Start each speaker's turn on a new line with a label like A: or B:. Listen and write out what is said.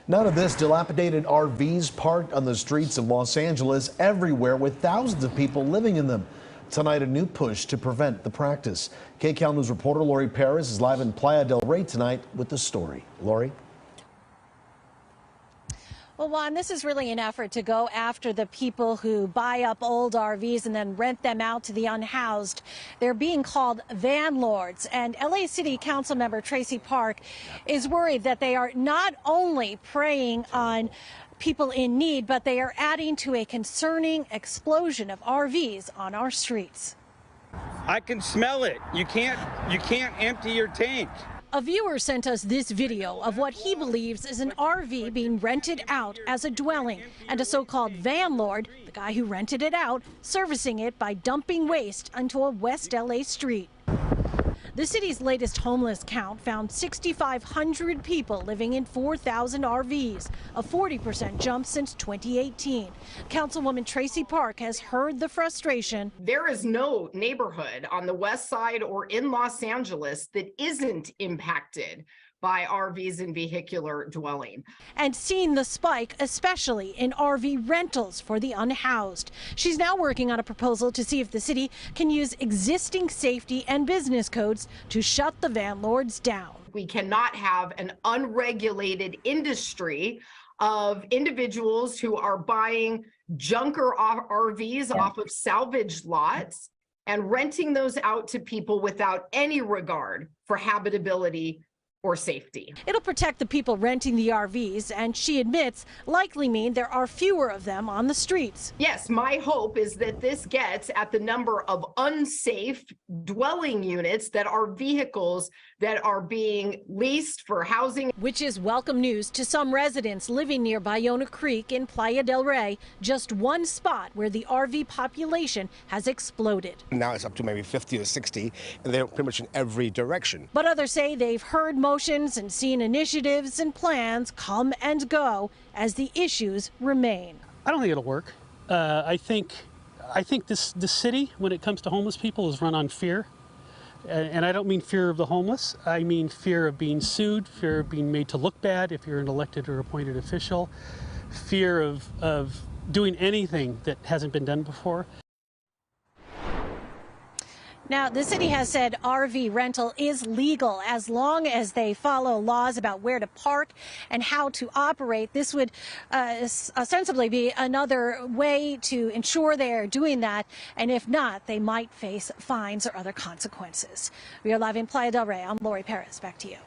A: None of this, dilapidated RVs parked on the streets of Los Angeles everywhere with thousands of people living in them. Tonight, a new push to prevent the practice. KCAL News reporter Laurie Perez is live in Playa del Rey tonight with the story. Laurie?
B: Well, Juan, this is really an effort to go after the people who buy up old RVs and then rent them out to the unhoused. They're being called van lords. And LA City Council member Traci Park is worried that they are not only preying on people in need, but they are adding to a concerning explosion of RVs on our streets.
C: I can smell it. You can't empty your tank.
B: A viewer sent us this video of what he believes is an RV being rented out as a dwelling, and a so-called van lord, the guy who rented it out, servicing it by dumping waste onto a West LA street. The city's latest homeless count found 6,500 people living in 4,000 RVs, a 40% jump since 2018. Councilwoman Traci Park has heard the frustration.
D: There is no neighborhood on the west side or in Los Angeles that isn't impacted by RVs and vehicular dwelling.
B: And seen the spike, especially in RV rentals for the unhoused. She's now working on a proposal to see if the city can use existing safety and business codes to shut the van lords down.
D: We cannot have an unregulated industry of individuals who are buying junker RVs off of salvage lots and renting those out to people without any regard for habitability or safety.
B: It'll protect the people renting the RVs, and she admits likely mean there are fewer of them on the streets.
D: Yes, my hope is that this gets at the number of unsafe dwelling units that are vehicles that are being leased for housing.
B: Which is welcome news to some residents living near Bayona Creek in Playa del Rey, just one spot where the RV population has exploded.
E: Now it's up to maybe 50 or 60, and they're pretty much in every direction.
B: But others say they've heard motions and seen initiatives and plans come and go as the issues remain.
F: I don't think it'll work. I think the city, when it comes to homeless people, is run on fear. And I don't mean fear of the homeless. I mean fear of being sued, fear of being made to look bad if you're an elected or appointed official, fear of doing anything that hasn't been done before.
B: Now, the city has said RV rental is legal as long as they follow laws about where to park and how to operate. This would ostensibly be another way to ensure they are doing that. And if not, they might face fines or other consequences. We are live in Playa del Rey. I'm Laurie Perez. Back to you.